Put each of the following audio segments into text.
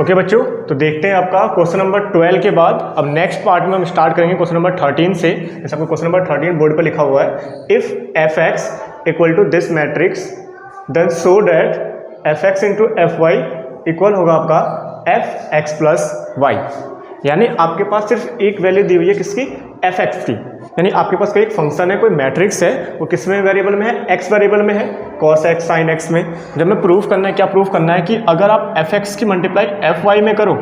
Okay बच्चों, तो देखते हैं आपका क्वेश्चन नंबर 12 के बाद अब नेक्स्ट पार्ट में हम स्टार्ट करेंगे क्वेश्चन नंबर 13 से। जैसे आपको क्वेश्चन नंबर 13 बोर्ड पर लिखा हुआ है, if f x equal to this matrix then so that f x into f y equal होगा आपका एफ एक्स प्लस वाई। यानी आपके पास सिर्फ एक वैल्यू दी हुई है किसकी, एफ एक्स की। यानी आपके पास कोई एक फंक्शन है, कोई मैट्रिक्स है, वो किस में वेरिएबल में है, एक्स वेरिएबल में है, कॉस एक्स साइन एक्स में। जब मैं प्रूफ करना है, क्या प्रूफ करना है कि अगर आप एफ एक्स की मल्टीप्लाई एफ वाई में करो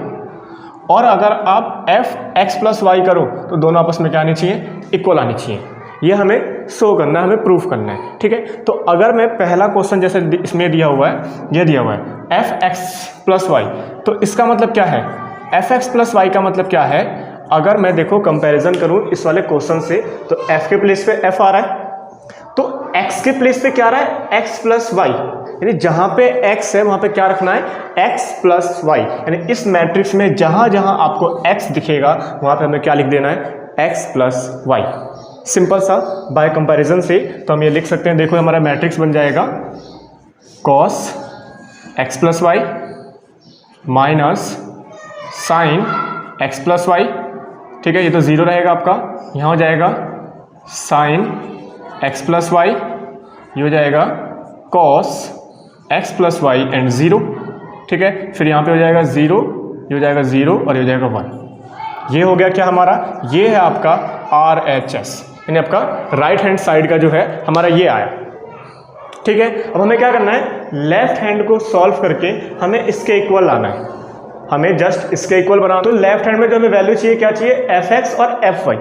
और अगर आप एफ एक्स प्लस वाई करो तो दोनों आपस में क्या आनी चाहिए, इक्वल आनी चाहिए। ये हमें शो करना है, हमें प्रूफ करना है। ठीक है, तो अगर मैं पहला क्वेश्चन जैसे इसमें दिया हुआ है, ये दिया हुआ है एफ एक्स प्लस वाई, तो इसका मतलब क्या है, एफ एक्स प्लस वाई का मतलब क्या है। अगर मैं देखो कंपैरिजन करूं इस वाले क्वेश्चन से, तो f के प्लेस पे f आ रहा है, तो x के प्लेस पे क्या आ रहा है, x प्लस वाई। यानी जहां पे x है वहां पे क्या रखना है, x प्लस वाई। यानी इस मैट्रिक्स में जहां जहां आपको x दिखेगा वहां पे हमें क्या लिख देना है, x प्लस वाई। सिंपल सा बाय कंपैरिजन से तो हम ये लिख सकते हैं। देखो हमारा मैट्रिक्स बन जाएगा cos x plus y minus sine x plus y. ठीक है, ये तो जीरो रहेगा आपका, यहाँ हो जाएगा साइन x प्लस वाई, ये हो जाएगा cos x plus y and zero. ठीक है, फिर यहाँ पे हो जाएगा ज़ीरो, ये हो जाएगा ज़ीरो और ये हो जाएगा 1। ये हो गया क्या हमारा, ये है आपका RHS, यानी आपका राइट हैंड साइड का जो है हमारा ये आया। ठीक है, अब हमें क्या करना है, लेफ्ट हैंड को सॉल्व करके हमें इसके इक्वल लाना है, हमें जस्ट इसके इक्वल बनाना। तो लेफ्ट हैंड में जो हमें वैल्यू चाहिए, क्या चाहिए, एफ एक्स और एफ वाई।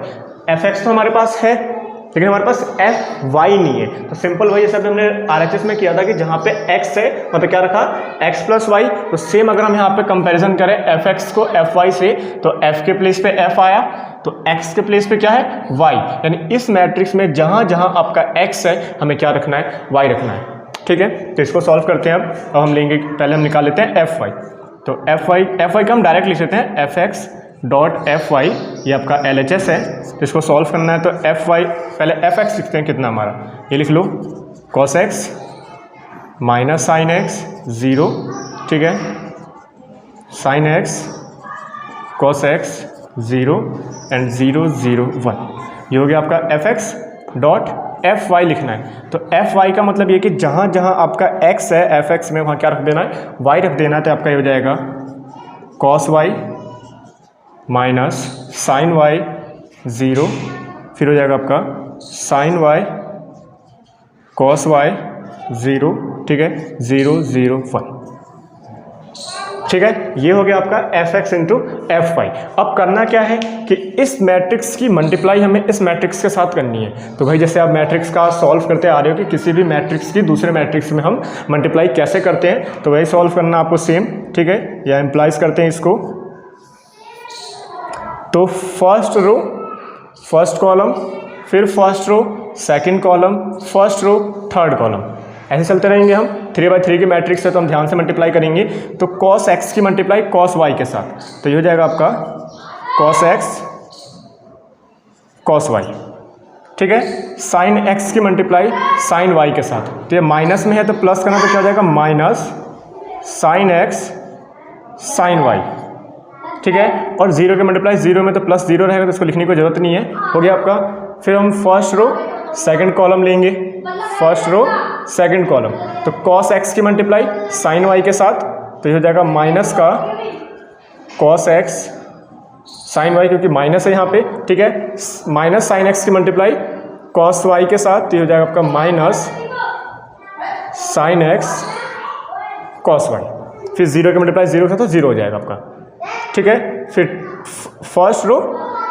एफ एक्स तो हमारे पास है लेकिन हमारे पास एफ वाई नहीं है, तो सिंपल वही जैसे हमने आरएचएस में किया था कि जहाँ पे एक्स है वहाँ पे क्या रखा, एक्स प्लस वाई। तो सेम अगर हम यहाँ पे कंपैरिजन करें एफ एक्स को एफ वाई से, तो एफ के प्लेस पे एफ आया, तो एक्स के प्लेस पे क्या है, वाई। यानी इस मैट्रिक्स में जहाँ जहाँ आपका एक्स है हमें क्या रखना है, वाई रखना है। ठीक है, तो इसको सॉल्व करते हैं। अब हम लेंगे, पहले हम निकाल लेते हैं एफ वाई। तो एफ वाई का हम डायरेक्ट लिख लेते हैं f x dot F y, ये आपका एल एच एस है। तो इसको सॉल्व करना है तो एफ वाई, पहले एफ एक्स लिखते हैं, कितना हमारा, ये लिख लो cos X minus sine X zero. ठीक है, sine X cos X zero and 0 0 1, ये हो गया आपका F x dot F Y लिखना है। तो एफ वाई का मतलब ये कि जहाँ जहाँ आपका एक्स है एफ एक्स में वहाँ क्या रख देना है, वाई रख देना है। तो आपका ये हो जाएगा cos y minus sine y zero, फिर हो जाएगा आपका sine y cos y zero. ठीक है, 0 0 1। ठीक है, ये हो गया आपका F x into f y. अब करना क्या है कि इस मैट्रिक्स की मल्टीप्लाई हमें इस मैट्रिक्स के साथ करनी है। तो भाई जैसे आप मैट्रिक्स का सॉल्व करते आ रहे हो कि किसी भी मैट्रिक्स की दूसरे मैट्रिक्स में हम मल्टीप्लाई कैसे करते हैं, तो वही सॉल्व करना आपको सेम। ठीक है, या इम्प्लाइज करते हैं इसको। तो फर्स्ट रो फर्स्ट कॉलम, फिर first row second column, first row third column, ऐसे चलते रहेंगे हम। 3/3 की मैट्रिक्स है तो हम ध्यान से मल्टीप्लाई करेंगे। तो cos x की मल्टीप्लाई cos y के साथ, तो ये हो जाएगा आपका cos x cos y। ठीक है, sin x की मल्टीप्लाई sin y के साथ, तो ये माइनस में है तो प्लस करना, तो क्या हो जाएगा minus sin x sin y। ठीक है, और जीरो की मल्टीप्लाई जीरो में तो प्लस जीरो रहेगा, तो इसको लिखने की जरूरत नहीं है, हो गया आपका। फिर हम फर्स्ट रो सेकंड कॉलम लेंगे, फर्स्ट रो सेकंड कॉलम, तो cos x की मल्टीप्लाई sin y के साथ, तो ये हो जाएगा माइनस का cos x sin y, क्योंकि माइनस है यहाँ पे। ठीक है, माइनस sin x की मल्टीप्लाई cos y के साथ, तो ये हो जाएगा आपका minus sin x cos y। फिर जीरो की मल्टीप्लाई जीरो के साथ, तो जीरो हो जाएगा आपका। ठीक है, फिर फर्स्ट रो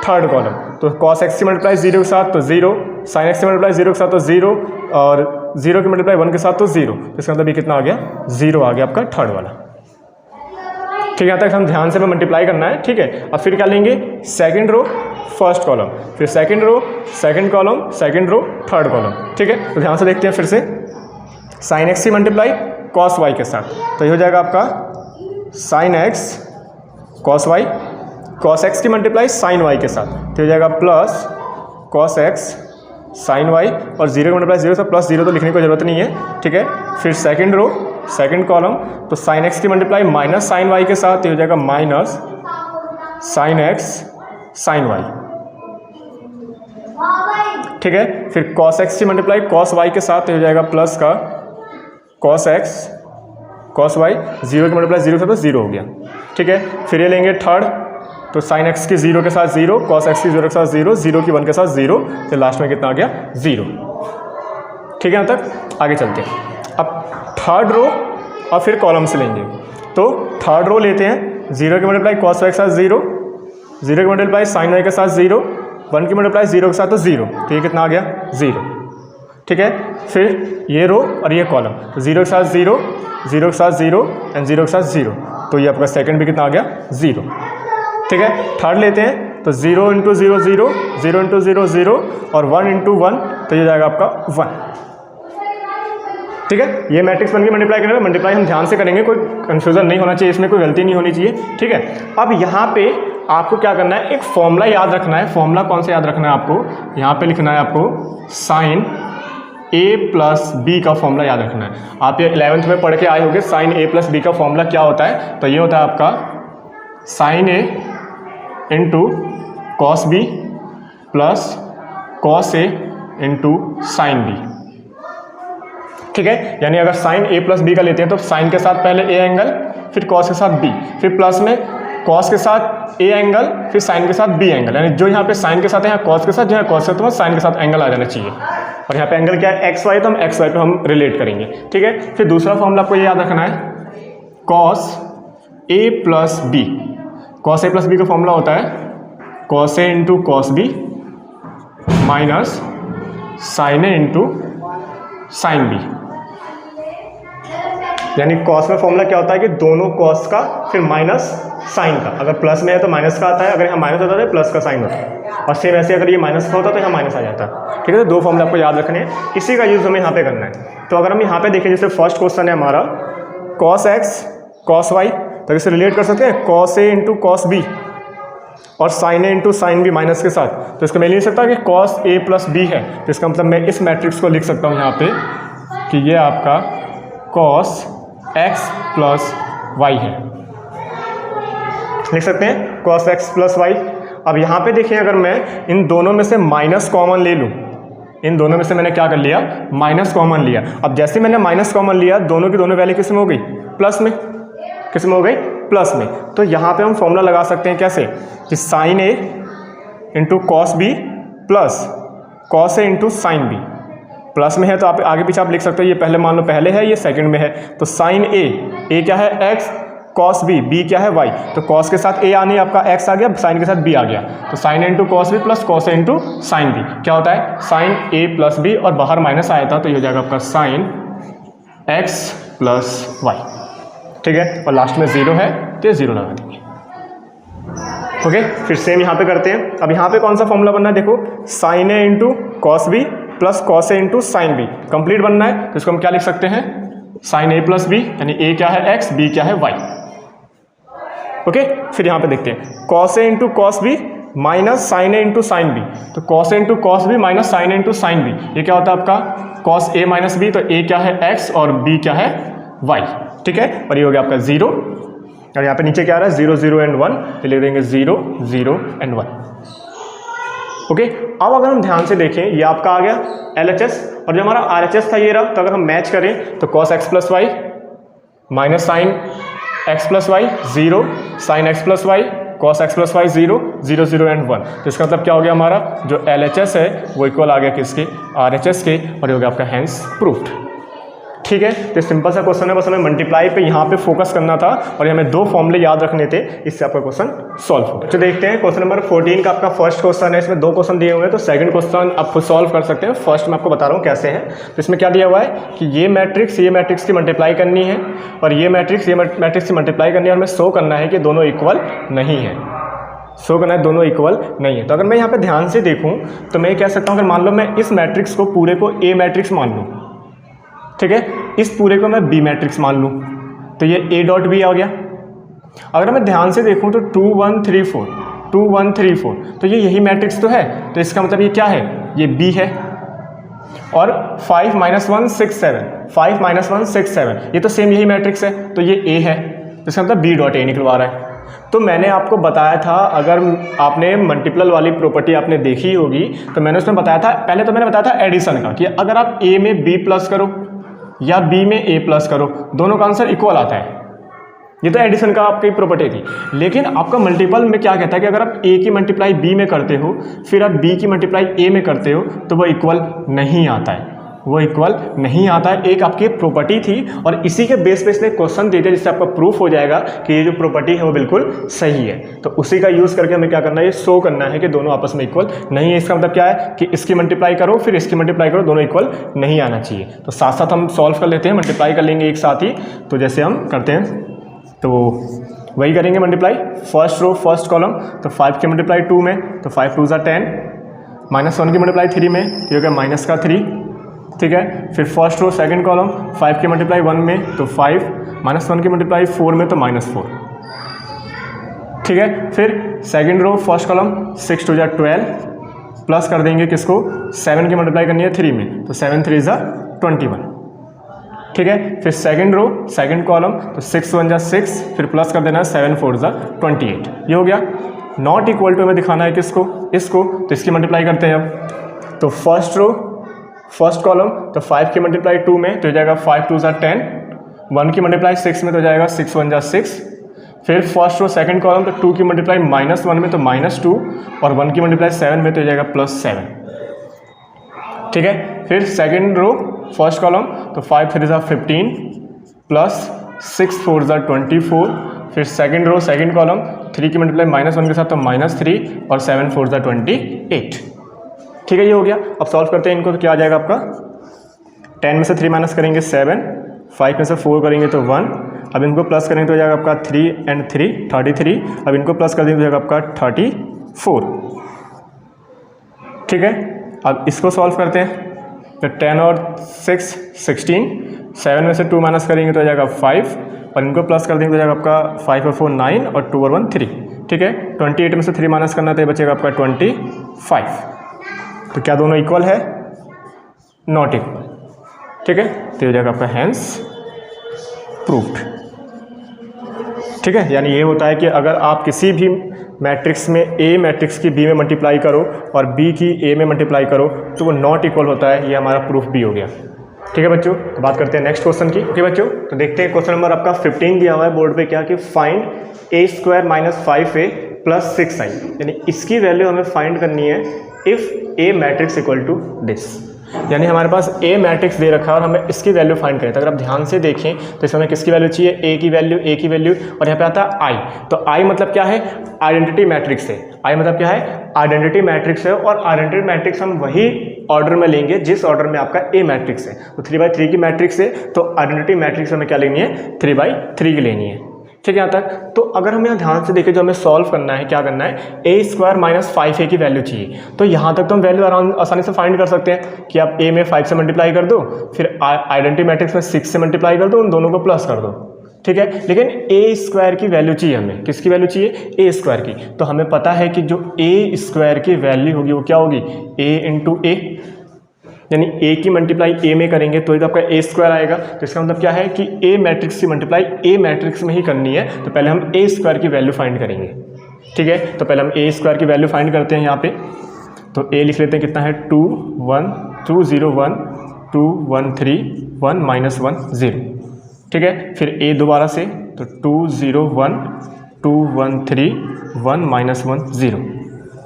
थर्ड कॉलम, तो cos x की मल्टीप्लाई जीरो के साथ तो जीरो, sin x की मल्टीप्लाई जीरो के साथ तो जीरो, और जीरो की मल्टीप्लाई 1 के साथ तो जीरो। तो इसका मतलब ये कितना आ गया, जीरो आ गया आपका थर्ड वाला। ठीक है, यहाँ तक हम ध्यान से मल्टीप्लाई करना है। ठीक है, अब फिर क्या लेंगे, सेकंड रो फर्स्ट कॉलम, फिर second row second column, second row third column. ठीक है, तो ध्यान से देखते हैं फिर से, sin x की मल्टीप्लाई cos y के साथ, तो ये हो जाएगा आपका sin x cos y, cos x की मल्टीप्लाई sin y के साथ, तो हो जाएगा plus cos x sin y, और जीरो की मल्टीप्लाई जीरो से प्लस जीरो, तो लिखने की जरूरत नहीं है। ठीक है, फिर सेकंड रो सेकंड कॉलम, तो साइन एक्स की मल्टीप्लाई माइनस साइन वाई के साथ, ये हो जाएगा minus sine x sine y, ठीक है। फिर कॉस एक्स की मल्टीप्लाई कॉस वाई के साथ, ये हो जाएगा प्लस का cos x cos y, zero की मल्टीप्लाई जीरो से तो जीरो हो गया, ठीक है। फिर ये लेंगे थर्ड, तो साइन एक्स की जीरो के साथ जीरो, कॉस एक्स की जीरो के साथ जीरो, जीरो की वन के साथ जीरो, फिर लास्ट में कितना आ गया जीरो, ठीक है। यहाँ तक आगे चलते हैं। अब थर्ड रो और फिर कॉलम से लेंगे, तो थर्ड रो लेते हैं, जीरो की मल्टीप्लाई कॉस वाई के साथ जीरो, जीरो की मल्टीप्लाई साइन वाई के साथ जीरो, वन की मल्टीप्लाई जीरो के साथ तो जीरो, तो ये कितना आ गया जीरो, ठीक है। फिर ये रो और ये कॉलम, तो जीरो के साथ जीरो, जीरो के साथ जीरो एंड जीरो के साथ जीरो, तो ये आपका सेकंड भी कितना आ गया जीरो, ठीक है। थर्ड लेते हैं, तो zero into zero zero, zero into zero zero और वन इंटू वन, तो ये जाएगा आपका वन, ठीक है। ये मैट्रिक्स बन के मल्टीप्लाई करेंगे, मल्टीप्लाई हम ध्यान से करेंगे, कोई कन्फ्यूजन नहीं होना चाहिए, इसमें कोई गलती नहीं होनी चाहिए, ठीक है। अब यहाँ पे आपको क्या करना है, एक फॉर्मूला याद रखना है। फॉर्मूला कौन सा याद रखना है आपको, यहाँ पे लिखना है आपको साइन ए प्लस बी का फॉर्मूला याद रखना है। आप ये 11th में पढ़ के आए होंगे, साइन ए प्लस बी का फॉर्मूला क्या होता है, तो ये होता है आपका sine A into cos B plus cos A into sine B, ठीक है। यानी अगर साइन ए प्लस बी का लेते हैं तो साइन के साथ पहले ए एंगल, फिर कॉस के साथ बी, फिर प्लस में कॉस के साथ ए एंगल, फिर साइन के साथ बी एंगल, यानी जो यहाँ पे साइन के साथ है यहाँ कॉस के साथ, जो है कॉस के साथ साइन के साथ एंगल आ जाना चाहिए। और यहाँ पे एंगल क्या है, एक्स वाई, तो हम एक्स वाई पे हम रिलेट करेंगे, ठीक है। फिर दूसरा फॉर्मूला आपको ये याद रखना है, cos A plus B. Cos A plus B का फॉर्मूला होता है cos A into cos B minus sine A into sine B. यानी कॉस में फॉर्मूला क्या होता है कि दोनों कॉस का फिर माइनस साइन का, अगर प्लस में है तो माइनस का आता है, अगर यहाँ माइनस होता है तो प्लस का साइन होता है, और सेम ऐसे अगर ये माइनस का होता है तो यहाँ माइनस आ जाता है, ठीक है। तो दो फॉर्मूला आपको याद रखने हैं, इसी का यूज़ हमें यहाँ पे करना है। तो अगर हम यहाँ पे देखें, जैसे फर्स्ट क्वेश्चन है हमारा कॉस एक्स कॉस वाई, तो इसे रिलेट कर सकते हैं cos A into cos B और sign A into sine B minus के साथ, तो इसको मैं नहीं लिख सकता कि कॉस ए प्लस बी है, तो इसका मतलब मैं इस मैट्रिक्स को लिख सकता हूँ यहाँ पे कि ये आपका कॉस एक्स प्लस वाई है, लिख सकते हैं कॉस एक्स प्लस वाई। अब यहाँ पे देखिए, अगर मैं इन दोनों में से माइनस कॉमन ले लूँ, इन दोनों में से मैंने क्या कर लिया, माइनस कॉमन लिया। अब जैसे मैंने माइनस कॉमन लिया, दोनों की दोनों वैल्यू किस में हो गई, प्लस में, किस में हो गई, प्लस में। तो यहाँ पे हम फॉर्मूला लगा सकते हैं कैसे, कि sine A into cos B plus cos A into sine B, plus में है तो आप आगे पीछे आप लिख सकते हो, ये पहले मान लो पहले है, ये सेकंड में है, तो साइन ए क्या है एक्स, कॉस बी क्या है वाई, तो कॉस के साथ ए आने आपका एक्स आ गया, साइन के साथ बी आ गया, तो sine into cos B plus cos A into sine B क्या होता है, साइन ए प्लस बी, और बाहर माइनस आया था तो ये हो जाएगा आपका साइन एक्स प्लस वाई, ठीक है। और लास्ट में जीरो है तो ये जीरो लगा देंगे, ओके। फिर सेम यहाँ पे करते हैं। अब यहाँ पे कौन सा फॉर्मूला बनना है, देखो sine A into cos B plus cos A into sine B complete बनना है, तो इसको हम क्या लिख सकते हैं, साइन ए प्लस बी, यानी ए क्या है एक्स, बी क्या है वाई, ओके। फिर यहाँ पे देखते हैं cos A into cos B minus sine A into sine B, तो cos A into cos B minus sine A into sine B, ये क्या होता है आपका कॉस ए माइनस बी, तो ए क्या है एक्स और बी क्या है वाई, ठीक है। और ये हो गया आपका जीरो, और यहाँ पे नीचे क्या आ रहा है, जीरो जीरो एंड वन, ये लिख देंगे zero zero and one, okay. अब अगर हम ध्यान से देखें, ये आपका आ गया LHS, और जो हमारा RHS था ये रहा, तो अगर हम मैच करें तो cos x plus y minus sine x plus y zero, sine x plus y cos x plus y zero, zero zero and one, तो इसका मतलब क्या हो गया, हमारा जो LHS है वो इक्वल आ गया किसके, RHS के, और ये हो गया आपका हैंस प्रूफ्ड, ठीक है। तो सिंपल सा क्वेश्चन है, बस हमें मल्टीप्लाई पे यहाँ पे फोकस करना था, और हमें दो फॉर्मूले याद रखने थे, इससे आपका क्वेश्चन सॉल्व हो। तो देखते हैं क्वेश्चन नंबर 14 का आपका फर्स्ट क्वेश्चन है, इसमें दो क्वेश्चन दिए हुए हैं, तो सेकंड क्वेश्चन आप खुद सॉल्व कर सकते हैं, फर्स्ट मैं आपको बता रहा हूँ कैसे है। तो इसमें क्या दिया हुआ है कि ये मैट्रिक्स की मल्टीप्लाई करनी है, और ये मैट्रिक्स की मल्टीप्लाई करनी है, और हमें शो करना है कि दोनों इक्वल नहीं है, शो करना है दोनों इक्वल नहीं है। तो अगर मैं यहाँ पे ध्यान से देखूँ तो मैं कह सकता हूँ, अगर मान लो मैं इस मैट्रिक्स को पूरे को ए मैट्रिक्स मान लूँ, ठीक है, इस पूरे को मैं बी मैट्रिक्स मान लूँ, तो ये ए डॉट बी आ गया। अगर मैं ध्यान से देखूँ तो 2 1 3 4 2 1 3 4, तो ये यही मैट्रिक्स तो है, तो इसका मतलब ये क्या है, ये बी है, और 5 -1 6 7, 5 -1 6 7, ये तो सेम यही मैट्रिक्स है, तो ये ए है, इसका मतलब बी डॉट ए निकलवा रहा है। तो मैंने आपको बताया था, अगर आपने मल्टीपल वाली प्रॉपर्टी आपने देखी होगी तो मैंने उसमें बताया था, पहले तो मैंने बताया था एडिशन का, कि अगर आप ए में बी प्लस करो या बी में ए प्लस करो, दोनों का आंसर इक्वल आता है। ये तो एडिशन का आपकी प्रॉपर्टी थी। लेकिन आपका मल्टीपल में क्या कहता है कि अगर आप ए की मल्टीप्लाई बी में करते हो, फिर आप बी की मल्टीप्लाई ए में करते हो, तो वो इक्वल नहीं आता है, वो इक्वल नहीं आता है। एक आपकी प्रॉपर्टी थी और इसी के बेस पे इसने क्वेश्चन दे दिया जिससे आपका प्रूफ हो जाएगा कि ये जो प्रॉपर्टी है वो बिल्कुल सही है। तो उसी का यूज़ करके हमें क्या करना है, ये शो करना है कि दोनों आपस में इक्वल नहीं है। इसका मतलब क्या है कि इसकी मल्टीप्लाई करो फिर इसकी मल्टीप्लाई करो, दोनों इक्वल नहीं आना चाहिए। तो साथ साथ हम सॉल्व कर लेते हैं, मल्टीप्लाई कर लेंगे एक साथ ही। तो जैसे हम करते हैं तो वही करेंगे multiply, first row first column, तो 5 की मल्टीप्लाई 2 में तो 5 2 = 10, -1 की मल्टीप्लाई 3 में तो ये होगा -3, ठीक है। फिर फर्स्ट रो सेकंड कॉलम, 5 की मल्टीप्लाई 1 में तो 5, -1 की मल्टीप्लाई 4 में तो -4, ठीक है। फिर second row first column, 6 2 = 12, plus कर देंगे किसको, 7 की मल्टीप्लाई करनी है 3 में तो 7 3 = 21, ठीक है। फिर सेकंड रो सेकंड कॉलम, तो 6 1 = 6, फिर प्लस कर देना है 7 4 = 28, ये हो गया। नॉट इक्वल टू हमें दिखाना है किसको, इसको, तो इसकी मल्टीप्लाई करते हैं अब। तो फर्स्ट रो फर्स्ट कॉलम, तो 5 की मल्टीप्लाई 2 में तो हो जाएगा 5 2 = 10, 1 की मल्टीप्लाई 6 में तो हो जाएगा 6 1 = 6। फिर फर्स्ट रो सेकंड कॉलम, तो 2 की मल्टीप्लाई -1 में तो -2, और 1 की मल्टीप्लाई 7 में तो हो जाएगा +7, ठीक है। फिर सेकंड रो फर्स्ट कॉलम, तो 5 3 = 15 प्लस 6 4 = 24। फिर सेकंड रो सेकंड कॉलम, 3 की मल्टीप्लाई -1 के साथ तो -3, और 7 4 = 28, ठीक है। ये हो गया। अब सॉल्व करते हैं इनको, तो क्या आ जाएगा आपका, 10 में से 3 माइनस करेंगे 7, 5 में से 4 करेंगे तो 1, अब इनको प्लस करेंगे तो हो जाएगा आपका 3 and 3 33, अब इनको प्लस कर देंगे तो हो जाएगा आपका 34, ठीक है। अब इसको सॉल्व करते हैं, तो 10 और 6 16, 7 में से 2 माइनस करेंगे तो हो जाएगा 5, और इनको प्लस कर देंगे तो हो जाएगा आपका 5 और 4 9, और 2 और 1 3, ठीक है। 28 में से 3 माइनस करना तो ये बचेगा आपका 25। तो क्या दोनों इक्वल है, नॉट इक्वल, ठीक है। तो हो जाएगा आपका हैंस प्रूव्ड, ठीक है। यानी ये होता है कि अगर आप किसी भी मैट्रिक्स में ए मैट्रिक्स की बी में मल्टीप्लाई करो और बी की ए में मल्टीप्लाई करो तो वो नॉट इक्वल होता है, ये हमारा प्रूफ भी हो गया, ठीक है बच्चों। तो बात करते हैं नेक्स्ट क्वेश्चन की, ओके बच्चों। तो देखते हैं क्वेश्चन नंबर आपका 15 दिया हुआ है बोर्ड पे, क्या कि फाइंड a² - 5a + 6i, यानी इसकी वैल्यू हमें फाइंड करनी है if a matrix equal to this. यानी हमारे पास ए मैट्रिक्स दे रखा है और हमें इसकी वैल्यू फाइंड करें। तो अगर आप ध्यान से देखें तो इसमें हमें किसकी वैल्यू चाहिए, ए की वैल्यू, और यहाँ पे आता है आई। तो आई मतलब क्या है, आइडेंटिटी मैट्रिक्स है। आई मतलब क्या है, आइडेंटिटी मैट्रिक्स है, और आइडेंटिटी मैट्रिक्स हम वही ऑर्डर में लेंगे जिस ऑर्डर में आपका ए मैट्रिक्स है। तो 3/3 की मैट्रिक्स है, तो आइडेंटिटी मैट्रिक्स हमें क्या लेनी है, 3/3 की लेनी है, ठीक है यहाँ तक। तो अगर हम यहाँ ध्यान से देखें, जो हमें सॉल्व करना है, क्या करना है, a² - 5a की वैल्यू चाहिए। तो यहाँ तक तो हम वैल्यू आसानी से फाइंड कर सकते हैं कि आप a में 5 से मल्टीप्लाई कर दो, फिर आइडेंटिटी मैट्रिक्स में 6 से मल्टीप्लाई कर दो, उन दोनों को प्लस कर दो, ठीक है। लेकिन a² की वैल्यू चाहिए हमें, किसकी वैल्यू चाहिए, a² की। तो हमें पता है कि जो a² की वैल्यू होगी वो क्या होगी, a × a, यानी a की मल्टीप्लाई a में करेंगे तो ये आपका a² आएगा। तो इसका मतलब क्या है कि a मैट्रिक्स की मल्टीप्लाई a मैट्रिक्स में ही करनी है। तो पहले हम a² की वैल्यू फाइंड करेंगे, ठीक है। तो पहले हम a² की वैल्यू फाइंड करते हैं यहाँ पे। तो a लिख लेते हैं, कितना है, 2 1 2 0 1 2 1 3 1 -1 0, ठीक है। फिर a दोबारा से, तो 2 0 1 2 1 3 1 -1 0,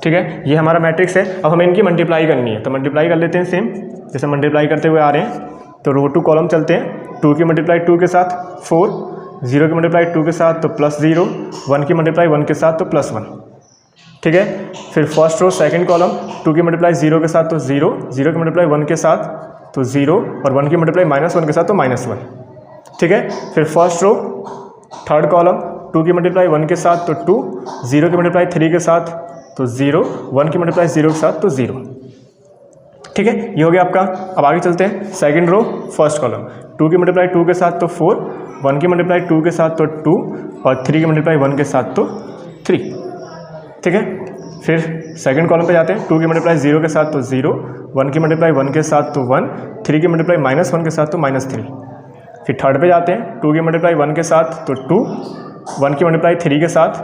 ठीक है। ये हमारा मैट्रिक्स है। अब हमें इनकी मल्टीप्लाई करनी है, तो मल्टीप्लाई कर लेते हैं सेम जैसे मल्टीप्लाई करते हुए आ रहे हैं। तो रो टू कॉलम चलते हैं, 2 की मल्टीप्लाई 2 के साथ 4, 0 की मल्टीप्लाई 2 के साथ तो +0, 1 की मल्टीप्लाई 1 के साथ तो +1, ठीक है। फिर फर्स्ट रो सेकंड कॉलम, 2 की मल्टीप्लाई 0 के साथ तो 0, 0 की मल्टीप्लाई 1 के साथ तो 0, और 1 की मल्टीप्लाई -1 के साथ तो -1, ठीक है। फिर फर्स्ट रो थर्ड कॉलम, 2 की मल्टीप्लाई 1 के साथ तो 2, 0 की मल्टीप्लाई 3 के साथ तो 0, 1 की मल्टीप्लाई 0 के साथ तो 0, ठीक है। ये हो गया आपका। अब आगे चलते हैं, सेकंड रो फर्स्ट कॉलम, 2 की मल्टीप्लाई 2 के साथ तो 4, 1 की मल्टीप्लाई 2 के साथ तो 2, और 3 की मल्टीप्लाई 1 के साथ तो 3, ठीक है। फिर सेकंड कॉलम पे जाते हैं, 2 की मल्टीप्लाई 0 के साथ तो 0, 1 की मल्टीप्लाई 1 के साथ तो 1, 3 की मल्टीप्लाई -1 के साथ तो -3। फिर थर्ड पे जाते हैं, 2 की मल्टीप्लाई 1 के साथ तो 2, 1 की मल्टीप्लाई 3 के साथ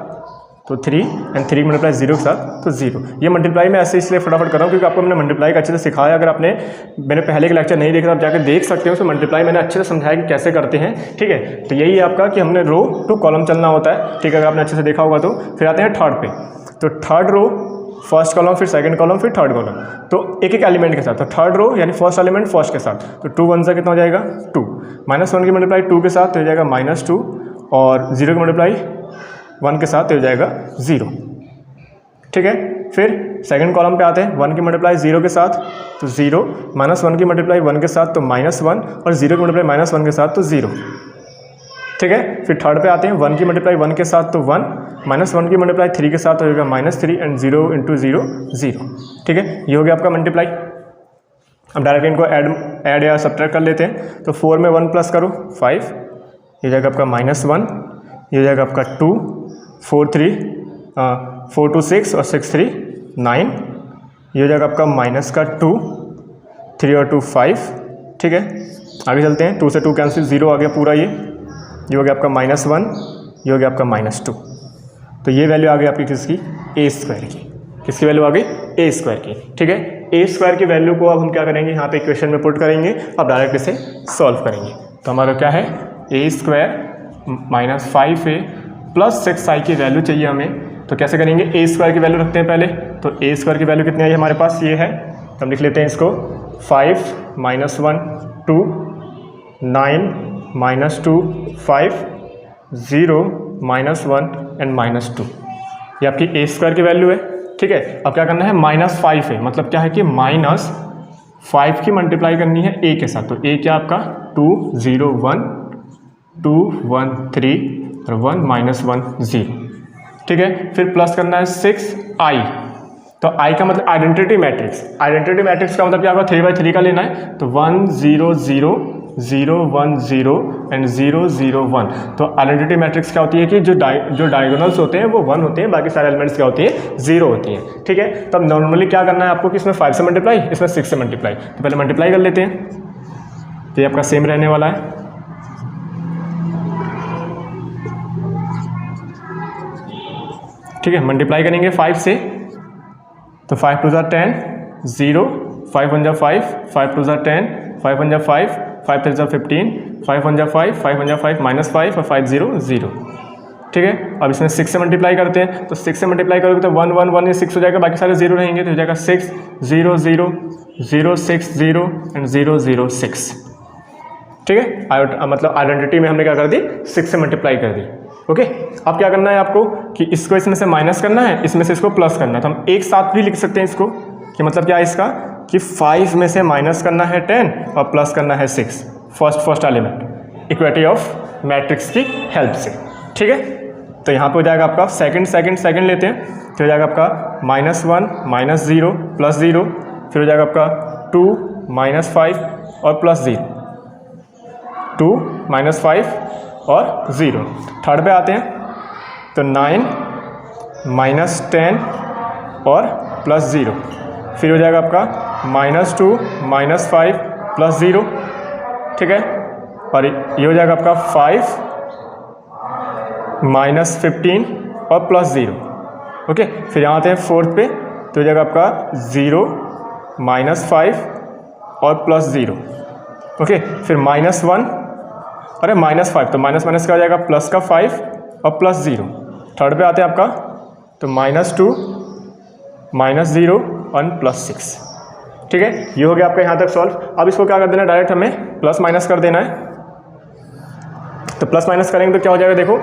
तो 3 एंड 3 की मल्टीप्लाई 0 के साथ तो 0। ये मल्टीप्लाई मैं ऐसे इसलिए फटाफट कर रहा हूँ क्योंकि आपको मैंने मल्टीप्लाई का अच्छे से सिखाया। अगर आपने मैंने पहले के लेक्चर नहीं देखा आप जाकर देख सकते हो, उसमें मल्टीप्लाई मैंने अच्छे से समझाया कि कैसे करते हैं। ठीक है, तो यही है आपका कि हमने रो टू कॉलम चलना होता है। ठीक है, अगर आपने अच्छे से देखा होगा तो। फिर आते हैं थर्ड पे, तो थर्ड रो फर्स्ट कॉलम, फिर सेकंड कॉलम, फिर थर्ड कॉलम, तो एक एक एलिमेंट के साथ। तो थर्ड रो यानी फर्स्ट एलिमेंट फर्स्ट के साथ, तो 2 1 से कितना हो जाएगा 2, -1 की मल्टीप्लाई 2 के साथ तो हो जाएगा -2, और 0 की मल्टीप्लाई 1 के साथ तो हो जाएगा 0। ठीक है, फिर सेकंड कॉलम पे आते हैं, 1 की मल्टीप्लाई 0 के साथ तो 0, -1 की मल्टीप्लाई 1 के साथ तो -1, और 0 की मल्टीप्लाई -1 के साथ तो 0। ठीक है, फिर थर्ड पे आते हैं, 1 की मल्टीप्लाई 1 के साथ तो 1, -1 की मल्टीप्लाई 3 के साथ होगा -3 एंड 0 × 0 0। ठीक है, ये हो गया आपका मल्टीप्लाई। अब डायरेक्ट इनको ऐड या सब्ट्रैक्ट कर लेते हैं। तो 4 में 1 प्लस करो 5, ये हो जाएगा आपका -1, ये हो जाएगा आपका 2, 4 2 6 और 6 3 9, ये हो जाएगा आपका -2, 3 और 2 5। ठीक है, आगे चलते हैं, 2 से 2 कैंसिल, 0 आ गया पूरा। ये हो गया आपका -1, ये हो गया आपका -2। तो ये वैल्यू आ गई आपकी किसकी, a² की। किसकी वैल्यू आ गई, a² की। ठीक है, a² की वैल्यू को अब हम क्या करेंगे, यहाँ पे इक्वेशन में पुट करेंगे, अब डायरेक्ट इसे सॉल्व करेंगे। तो हमारा क्या है, a² -5a + 6i की वैल्यू चाहिए हमें। तो कैसे करेंगे, a² की वैल्यू रखते हैं पहले। तो a² की वैल्यू कितनी आई हमारे पास, ये है। तो हम लिख लेते हैं इसको 5 -1 2 9 -2 5 0 -1 एंड -2, ये आपकी a² की वैल्यू है। ठीक है, अब क्या करना है, -5 है, मतलब क्या है कि -5 की मल्टीप्लाई करनी है a के साथ। तो a क्या आपका 2 0 1 2 1 3 और 1 -1 0। ठीक है, फिर प्लस करना है 6i। तो i का मतलब आइडेंटिटी मैट्रिक्स। आइडेंटिटी मैट्रिक्स का मतलब क्या होगा, 3/3 का लेना है। तो 1 0 0 0 1 0 एंड 0 0 1। तो आइडेंटिटी मैट्रिक्स क्या होती है कि जो डायगोनल्स होते हैं वो 1 होते हैं, बाकी सारे एलिमेंट्स क्या होती है 0 होती हैं। ठीक है, तो अब नॉर्मली क्या करना है आपको कि इसमें 5 से मल्टीप्लाई, इसमें 6 से मल्टीप्लाई। तो पहले मल्टीप्लाई कर लेते हैं, तो ये आपका सेम रहने वाला है। ठीक है, मल्टीप्लाई करेंगे 5 से, तो 5 2 10 0, 5 1 5, 5 2 10, 5 1 5, 5 3 15, 5 1 5, 5 1 5 -5 और 5 0 0। ठीक है, अब इसमें 6 से मल्टीप्लाई करते हैं। तो 6 से मल्टीप्लाई करोगे तो 1 1 1 ये 6 हो जाएगा, बाकी सारे 0 रहेंगे। तो हो जाएगा 6 0 0 0 6 0 एंड 0 0 6। ठीक है, मतलब आइडेंटिटी में हमने क्या कर दी, 6 से मल्टीप्लाई कर दी। ओके, अब क्या करना है आपको कि इसको इसमें से माइनस करना है, इसमें से इसको प्लस करना है। तो हम एक साथ भी लिख सकते हैं इसको, कि मतलब क्या है इसका कि 5 में से माइनस करना है 10 और प्लस करना है 6, first element equity of matrix की हेल्प से। ठीक है, तो यहाँ पे हो जाएगा आपका सेकंड लेते हैं। तो हो जाएगा आपका -1 -0 +0, फिर हो जाएगा आपका 2 -5 और +0, 2 -5 और 0। थर्ड पे आते हैं, तो 9 -10 और +0, फिर हो जाएगा आपका -2 -5 +0। ठीक है, और ये हो जाएगा आपका 5 -15 और +0। ओके, फिर यहाँ आते हैं फोर्थ पे, तो हो जाएगा आपका 0 -5 और +0। ओके, फिर -1, अरे -5, तो माइनस का हो जाएगा प्लस का 5 और +0। थर्ड पे आते हैं आपका, तो -2 -0 और +6। ठीक है, ये हो गया आपका यहाँ तक सॉल्व। अब इसको क्या कर देना है, डायरेक्ट हमें प्लस माइनस कर देना है। तो प्लस माइनस करेंगे तो क्या हो जाएगा, देखो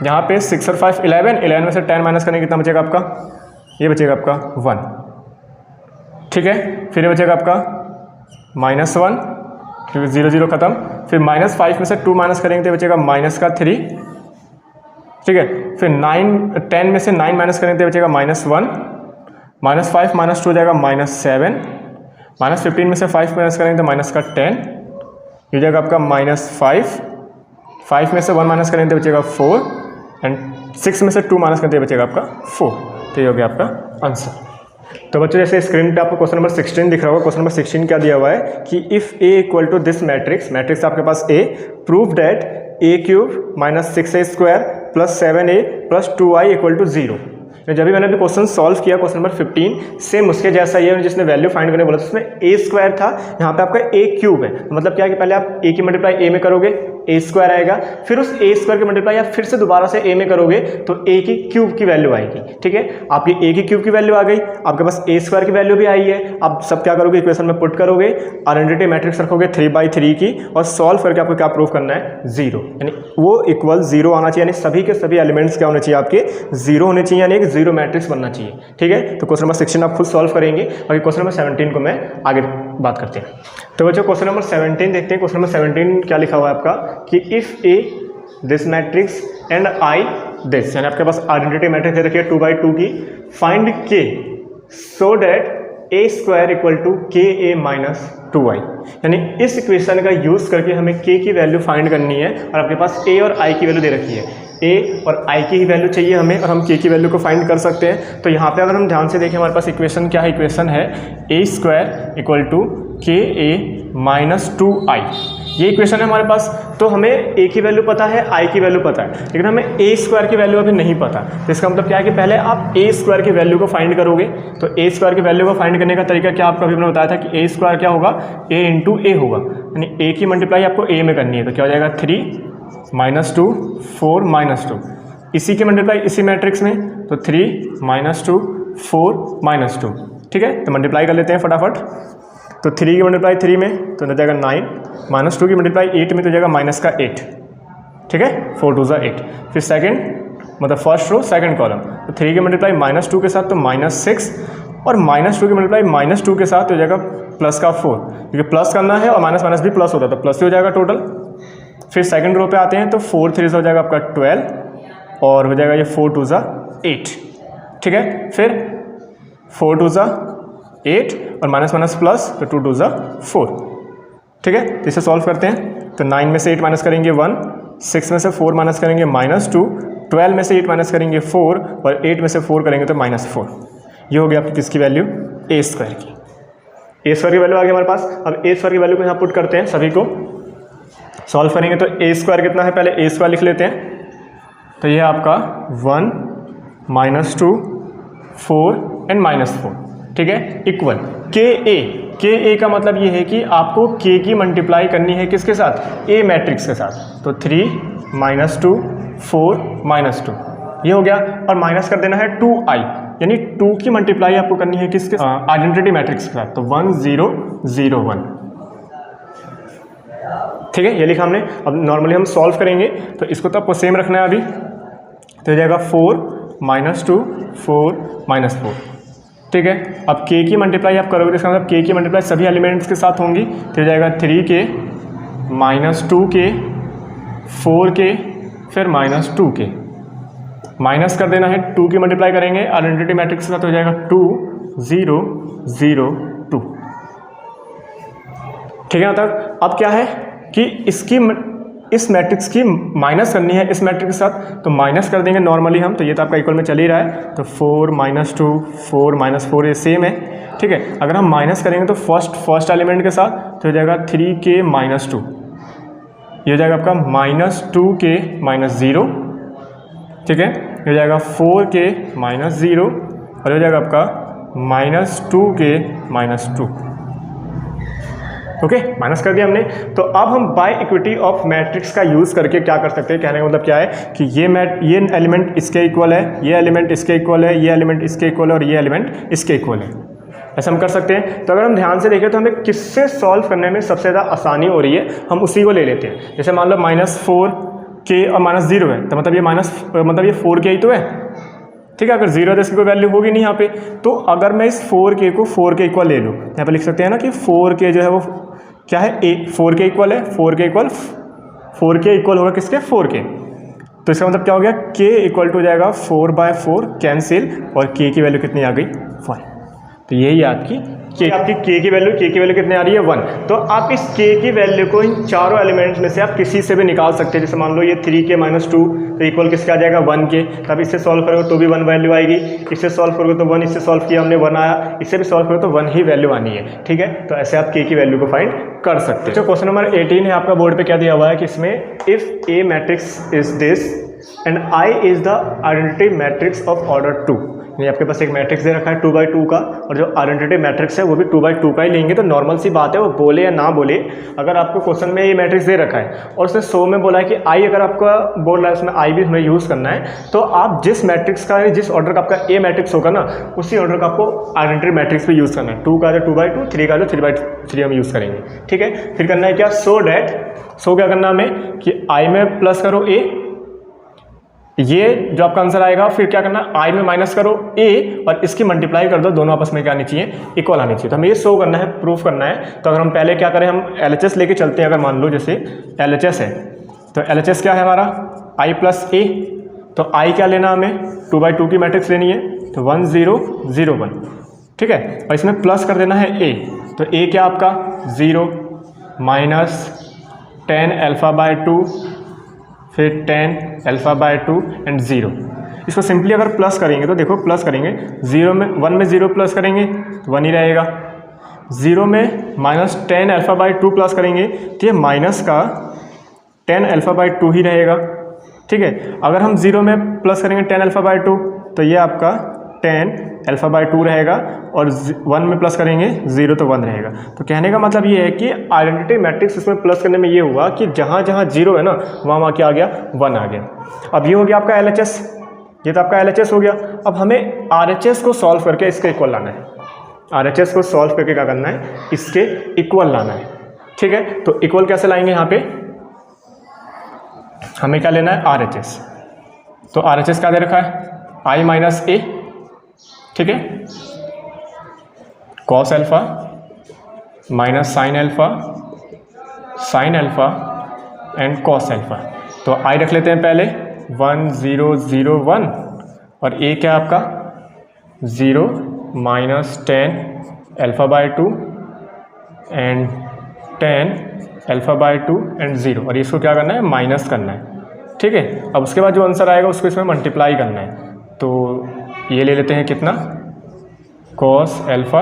यहाँ पे 6 और 5 11 में से 10 माइनस करेंगे कितना बचेगा आपका, ये बचेगा आपका 1। ठीक है, फिर ये बचेगा आपका -1, क्योंकि 0 0 खत्म। फिर -5 में से 2 माइनस करेंगे तो बचेगा -3। ठीक है, फिर 10 में से 9 माइनस करेंगे तो बचेगा -1, -5 -2 हो जाएगा -7, -15 में से 5 माइनस करेंगे तो -10, ये हो जाएगा आपका -5, 5 में से 1 माइनस करेंगे तो बचेगा 4 एंड 6 में से 2 माइनस करते बचेगा आपका 4। तो ये हो गया आपका आंसर। तो बच्चों जैसे स्क्रीन पे आपको क्वेश्चन नंबर 16 दिख रहा होगा। क्वेश्चन नंबर 16 क्या दिया हुआ है कि if A equal to this matrix, matrix आपके पास A, prove that A cube minus 6a square plus 7a plus 2i equal to 0। जब भी मैंने अभी क्वेश्चन सॉल्व किया क्वेश्चन नंबर 15 सेम उसके जैसा ही है, जिसने वैल्यू फाइंड करने बोला तो उसमें ए स्क्वायर था, यहाँ पे आपका ए क्यूब है। मतलब क्या है कि पहले आप ए की मल्टीप्लाई ए में करोगे, ए स्क्वायर आएगा, फिर उस ए स्क्वायर की मल्टीप्लाई आप फिर से दोबारा से ए में करोगे तो ए की क्यूब की वैल्यू आएगी। ठीक है, आपकी ए की क्यूब की वैल्यू आ गई, आपके पास ए स्क्वायर की वैल्यू भी आई है। आप सब क्या करोगे, इक्वेशन में पुट करोगे, आइडेंटिटी मैट्रिक्स रखोगे 3/3 की और सॉल्व करके आपको क्या प्रूव करना है, 0, यानी वो इक्वल 0 आना चाहिए, यानी सभी के सभी एलिमेंट्स क्या होने चाहिए, आपके 0 होने चाहिए, यानी एक 0 मैट्रिक्स बनना चाहिए। ठीक है, तो क्वेश्चन नंबर 16 आप खुद सॉल्व करेंगे, बाकी क्वेश्चन नंबर 17 को मैं आगे बात करते हैं। तो बच्चों क्वेश्चन नंबर 17 देखते हैं। क्वेश्चन नंबर 17 क्या लिखा हुआ है आपका कि if A this matrix and I this, यानी आपके पास आइडेंटिटी मैट्रिक्स दे रखी है 2/2 की, find k so that a square equal to k a minus 2i, यानी इस इक्वेशन का यूज़ करके हमें के की वैल्यू फाइंड करनी है और आपके पास ए और आई की वैल्यू दे रखी है, ए और आई की ही वैल्यू चाहिए हमें और हम के की वैल्यू को फाइंड कर सकते हैं। तो यहाँ पे अगर हम ध्यान से देखें हमारे पास इक्वेशन क्या है, इक्वेशन है ए square equal to k a minus 2i, ये इक्वेशन है हमारे पास। तो हमें ए की वैल्यू पता है, आई की वैल्यू पता है, लेकिन हमें ए स्क्वायर की वैल्यू अभी नहीं पता। तो इसका मतलब क्या है कि पहले आप ए स्क्वायर की वैल्यू को फाइंड करोगे। तो ए स्क्वायर की वैल्यू को फाइंड करने का तरीका क्या आपको अभी मैंने बताया था कि ए स्क्वायर क्या होगा, ए इंटू ए होगा, यानी ए की मल्टीप्लाई आपको ए में करनी है। तो क्या हो जाएगा 3 माइनस 2 4 माइनस 2, इसी की मल्टीप्लाई इसी मैट्रिक्स में, तो 3 माइनस 2 4 माइनस 2। ठीक है, तो मल्टीप्लाई कर लेते हैं फटाफट। तो 3 की मल्टीप्लाई 3 में तो हो जाएगा 9, माइनस 2 की मल्टीप्लाई 8 में तो हो जाएगा माइनस का 8। ठीक है, 4 2 8। फिर सेकंड मतलब फर्स्ट रो सेकंड कॉलम, तो 3 की मल्टीप्लाई माइनस 2 के साथ तो माइनस 6, और माइनस 2 की मल्टीप्लाई माइनस 2 के साथ हो जाएगा प्लस का 4, क्योंकि प्लस करना है और माइनस माइनस भी प्लस होता है तो प्लस ही हो जाएगा टोटल। फिर सेकंड रो पे आते हैं तो 4 3 हो जाएगा आपका 12 और हो जाएगा ये 4 2 8। ठीक है, फिर 4 2 8 और माइनस माइनस प्लस तो 2 2 4। ठीक है, तो इसे सॉल्व करते हैं। तो 9 में से 8 माइनस करेंगे 1, 6 में से 4 माइनस करेंगे -2, 12 में से 8 माइनस करेंगे 4 और 8 में से 4 करेंगे तो -4। ये हो गया आपकी किसकी वैल्यू, ए स्क्वायर की। ए स्क्वायर की वैल्यू आ गई हमारे पास। अब ए स्क्वायर की वैल्यू को यहाँ पुट करते हैं, सभी को सॉल्व करेंगे। तो ए स्क्वायर कितना है, पहले ए स्क्वायर लिख लेते हैं। तो ये आपका 1 -2 4 एंड -4। ठीक है, इक्वल के ए का मतलब ये है कि आपको के की मल्टीप्लाई करनी है किसके साथ, ए मैट्रिक्स के साथ। तो 3 -2 4 -2 ये हो गया, और माइनस कर देना है 2i, यानी 2 की मल्टीप्लाई आपको करनी है किसके साथ, आइडेंटिटी मैट्रिक्स के साथ। तो 1 0 0 1। ठीक है, ये लिखा हमने। अब नॉर्मली हम सॉल्व करेंगे तो इसको तो आपको सेम रखना है अभी। तो हो जाएगा 4 -2 4 -4। ठीक है, अब के की मल्टीप्लाई आप करोगे तो इसका मतलब के की मल्टीप्लाई सभी एलिमेंट्स के साथ होंगी। तो हो जाएगा 3k -2k 4k फिर -2k, माइनस कर देना है 2 की मल्टीप्लाई करेंगे आइडेंटिटी मैट्रिक्स के साथ, हो जाएगा 2 0 0 2। ठीक है, मतलब अब क्या है कि इस मैट्रिक्स की माइनस करनी है इस मैट्रिक्स के साथ, तो माइनस कर देंगे नॉर्मली हम। तो ये तो आपका इक्वल में चल ही रहा है, तो 4 -2 4 -4 ये सेम है। ठीक है, अगर हम माइनस करेंगे तो फर्स्ट एलिमेंट के साथ तो हो जाएगा 3k -2, ये हो जाएगा आपका -2k -0। ठीक है, ये हो जाएगा 4k -0 और हो जाएगा आपका -2k -2। ओके, माइनस कर दिया हमने। तो अब हम बाय इक्विटी ऑफ मैट्रिक्स का यूज़ करके क्या कर सकते हैं, कहने का मतलब क्या है कि ये एलिमेंट इसके इक्वल है, ये एलिमेंट इसके इक्वल है, ये एलिमेंट इसके इक्वल है और ये एलिमेंट इसके इक्वल है। ऐसा हम कर सकते हैं। तो अगर हम ध्यान से देखें तो हमें किससे सॉल्व करने में सबसे ज़्यादा आसानी हो रही है, हम उसी को ले लेते हैं। जैसे मान लो -4k और -0 है, तो मतलब ये 4k ही तो है। ठीक है, अगर 0 है तो इसकी कोई वैल्यू होगी नहीं यहाँ पे। तो अगर मैं इस 4k को 4k इक्वल ले लूँ, यहाँ पे लिख सकते हैं ना कि 4k जो है वो क्या है, 4k इक्वल है, 4k इक्वल होगा किसके, 4k। तो इसका मतलब क्या हो गया, k इक्वल टू जाएगा 4/4 कैंसिल, और k की वैल्यू कितनी आ गई, 1। तो यही आपकी के आपकी के की वैल्यू कितने आ रही है 1। तो आप इस के की वैल्यू को इन चारों एलिमेंट्स में से आप किसी से भी निकाल सकते हैं। जैसे मान लो ये 3k - 2 तो इक्वल किसका आ जाएगा 1 के। तब इससे सॉल्व करोगे तो भी 1 वैल्यू आएगी, इससे सॉल्व करोगे तो 1, इससे सॉल्व किया हमने 1 आया, इससे भी सॉल्व करोगे तो 1 ही वैल्यू आनी है। ठीक है, तो ऐसे आप के की वैल्यू को फाइंड कर सकते हैं। जो क्वेश्चन नंबर 18 है आपका बोर्ड पे क्या दिया हुआ है कि इसमें if A matrix is this and I is the identity matrix of order 2। ये आपके पास एक मैट्रिक्स दे रखा है 2x2 का, और जो आइडेंटिटी मैट्रिक्स है वो भी 2x2 का ही लेंगे। तो नॉर्मल सी बात है, वो बोले या ना बोले, अगर आपको क्वेश्चन में ये मैट्रिक्स दे रखा है और उसने 100 में बोला है कि आई अगर आपका बोल रहा है उसमें आई भी हमें यूज़ करना है, तो आप जिस मैट्रिक्स का जिस ऑर्डर का आपका ए मैट्रिक्स होगा ना, उसी ऑर्डर का आपको आइडेंटिटी मैट्रिक्स भी यूज़ करना है। 2 का जो 2x2, 3 का जो 3x3 हम यूज़ करेंगे। ठीक है, फिर करना है क्या, सो क्या करना हमें कि आई में प्लस करो ए, ये जो आपका आंसर आएगा, फिर क्या करना आई में माइनस करो ए और इसकी मल्टीप्लाई कर दो, दोनों आपस में क्या आनी चाहिए, इक्वल आनी चाहिए। तो हमें ये शो करना है, प्रूफ करना है। तो अगर हम पहले क्या करें, हम LHS लेके चलते हैं। अगर मान लो जैसे LHS है तो LHS क्या है हमारा i + a। तो i क्या लेना हमें, 2x2 की मैट्रिक्स लेनी है, तो 1 0 0 1। ठीक है, और इसमें प्लस कर देना है a। तो a क्या आपका 0 - 10 α/2, फिर 10 α/2 एंड 0। इसको सिंपली अगर प्लस करेंगे तो देखो, प्लस करेंगे 1 में 0 प्लस करेंगे तो 1 ही रहेगा। 0 में -10 α/2 प्लस करेंगे तो ये माइनस का 10 α/2 ही रहेगा। ठीक है, अगर हम 0 में प्लस करेंगे 10 α/2 तो ये आपका 10 α/2 रहेगा, और 1 में प्लस करेंगे 0 तो 1 रहेगा। तो कहने का मतलब ये है कि आइडेंटिटी मैट्रिक्स इसमें प्लस करने में ये हुआ कि जहाँ जहाँ 0 है ना, वहाँ क्या आ गया, 1 आ गया। अब ये हो गया आपका LHS, ये तो आपका LHS हो गया। अब हमें RHS को सॉल्व करके इसके इक्वल लाना है। RHS को सॉल्व करके क्या करना है, इसके इक्वल लाना है। ठीक है, तो इक्वल कैसे लाएंगे, यहाँ पे हमें क्या लेना है, RHS। तो RHS क्या दे रखा है, i - a। ठीक है, cos alpha minus sine alpha and cos alpha. तो i रख लेते हैं पहले 1 0 0 1, और a क्या आपका 0 - 10 α/2 एंड 10 α/2 एंड 0, और इसको क्या करना है, माइनस करना है। ठीक है, अब उसके बाद जो आंसर आएगा उसको इसमें मल्टीप्लाई करना है। तो ये ले लेते हैं कितना, cos alpha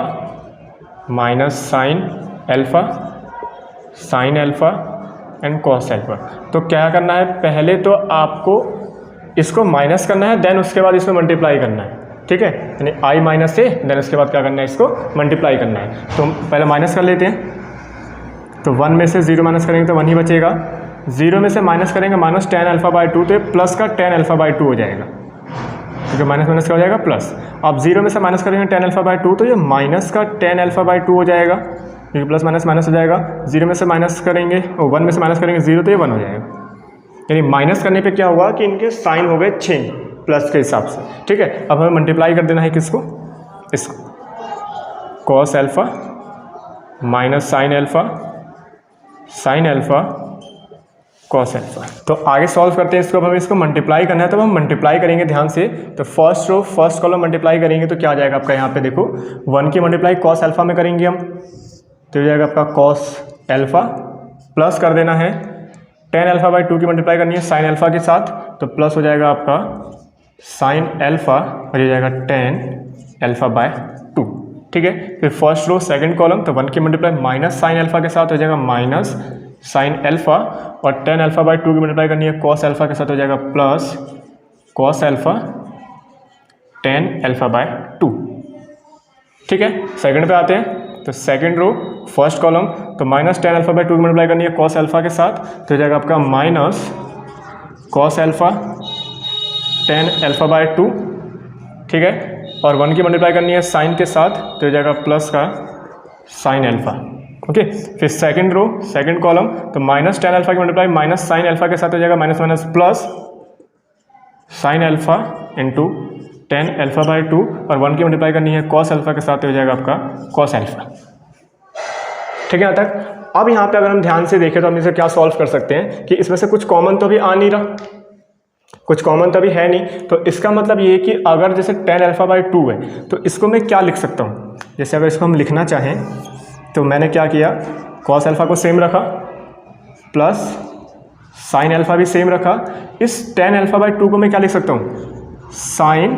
minus sine alpha and cos alpha. तो क्या करना है, पहले तो आपको इसको माइनस करना है, देन उसके बाद इसमें मल्टीप्लाई करना है। ठीक है, यानी i - a, देन उसके बाद क्या करना है, इसको मल्टीप्लाई करना है। तो पहले माइनस कर लेते हैं। तो 1 में से 0 माइनस करेंगे तो 1 ही बचेगा। 0 में से माइनस करेंगे -10 α/2, तो ये प्लस का 10 α/2 हो जाएगा, क्योंकि माइनस का हो जाएगा प्लस। अब 0 में से माइनस करेंगे 10 α/2, तो ये माइनस का 10 α/2 हो जाएगा, क्योंकि प्लस माइनस हो जाएगा। 0 में से माइनस करेंगे, 1 में से माइनस करेंगे 0, तो ये 1 हो जाएगा। यानी माइनस करने पे क्या हुआ कि इनके साइन हो गए चेंज प्लस के हिसाब से। ठीक है, अब हमें मल्टीप्लाई कर देना है किसको, इसको cos alpha minus sine alpha cos alpha. तो आगे सॉल्व करते हैं इसको। अब हमें इसको मल्टीप्लाई करना है, तो हम मल्टीप्लाई करेंगे ध्यान से। तो first row first column multiply करेंगे तो क्या आ जाएगा आपका, यहाँ पे देखो 1 की मल्टीप्लाई cos अल्फा में करेंगे हम, तो हो जाएगा आपका cos अल्फा, प्लस कर देना है 10 α/2 की मल्टीप्लाई करनी है साइन अल्फा के साथ, तो प्लस हो जाएगा आपका साइन अल्फा, और ये जाएगा 10 α/2। ठीक है, फिर फर्स्ट रो सेकंड कॉलम, तो 1 की मल्टीप्लाई माइनस साइन अल्फा के साथ हो जाएगा माइनस साइन अल्फा, और 10 α/2 की मल्टीप्लाई करनी है cos अल्फा के साथ, हो जाएगा प्लस cos अल्फा 10 α/2। ठीक है, सेकंड पे आते हैं। तो सेकंड रो फर्स्ट कॉलम, तो माइनस 10 α/2 की मल्टीप्लाई करनी है cos अल्फा के साथ, तो हो जाएगा आपका माइनस cos अल्फा 10 α/2। ठीक है, और 1 की मल्टीप्लाई करनी है साइन के साथ, तो हो जाएगा प्लस का साइन अल्फा। ओके, फिर सेकंड रो सेकंड कॉलम, तो माइनस 10 अल्फा की मल्टीप्लाई माइनस साइन अल्फा के साथ हो जाएगा minus minus plus sine alpha into 10 α/2, और 1 की मल्टीप्लाई करनी है cos अल्फा के साथ, हो जाएगा आपका cos अल्फा। ठीक है, यहाँ तक। अब यहाँ पे अगर हम ध्यान से देखें तो हम इसे क्या सॉल्व कर सकते हैं कि इसमें से कुछ कॉमन तो भी आ नहीं रहा, कुछ कॉमन तो अभी है नहीं। तो इसका मतलब ये है कि अगर जैसे tan α/2 है तो इसको मैं क्या लिख सकता हूँ, जैसे अगर इसको हम लिखना चाहें तो मैंने क्या किया, cos α को सेम रखा प्लस sin α भी सेम रखा। इस tan α/2 को मैं क्या लिख सकता हूँ, sin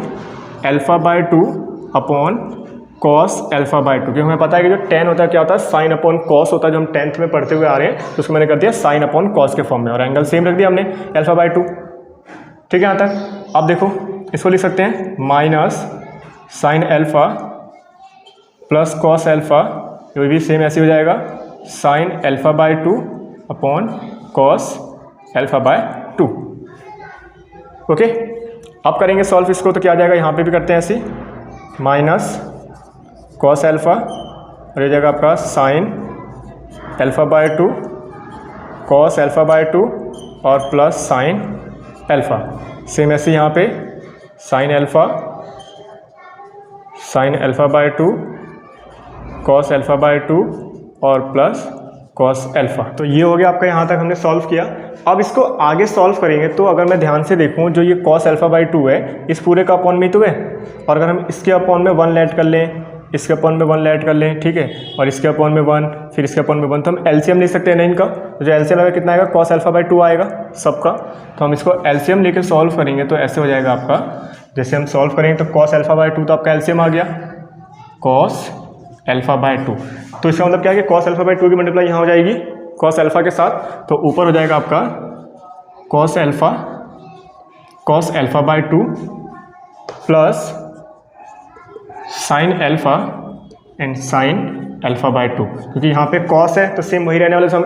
α/2 अपॉन cos α/2, क्योंकि हमें पता है कि जो tan होता है क्या होता है, sin अपॉन cos होता है, जो हम 10th में पढ़ते हुए आ रहे हैं, तो उसको मैंने कर दिया sin अपॉन cos के फॉर्म में, और एंगल सेम रख दिया हमने α/2। ठीक है यहाँ तक। अब देखो इसको लिख सकते हैं माइनस sin α प्लस cos α, ये भी सेम ऐसे हो जाएगा sin α/2 अपॉन cos α/2। ओके, अब करेंगे सॉल्व इसको, तो क्या आ जाएगा, यहाँ पे भी करते हैं ऐसे, माइनस cos α और ये जाएगा आपका sin α/2 cos α/2 और प्लस sin α, सेम ऐसे यहाँ पे sin α/2 cos α/2 और प्लस cos α। तो ये हो गया आपका, यहाँ तक हमने सॉल्व किया। अब इसको आगे सॉल्व करेंगे तो अगर मैं ध्यान से देखूँ, जो ये cos α/2 है इस पूरे का अपॉन में तो है, और अगर हम इसके अपॉन में 1 ऐड कर लें, इसके अपॉन में 1 ऐड कर लें, ठीक है, और इसके अपॉन में 1, फिर इसके अपॉन में 1, तो हम एलसीएम ले सकते हैं ना इनका। तो जो एलसीएम आएगा कितना आएगा, cos α/2 आएगा सबका। तो हम इसको एलसीएम लेके सॉल्व करेंगे तो ऐसे हो जाएगा आपका, जैसे हम सॉल्व करेंगे तो cos α/2 तो आपका एलसीएम आ गया cos α/2। तो इसका मतलब क्या है कि cos α/2 की मल्टीप्लाई यहाँ हो जाएगी cos α के साथ, तो ऊपर हो जाएगा आपका cos α/2 plus sin α and sin α/2, क्योंकि यहाँ पे cos है तो सेम वही रहने वाले, हम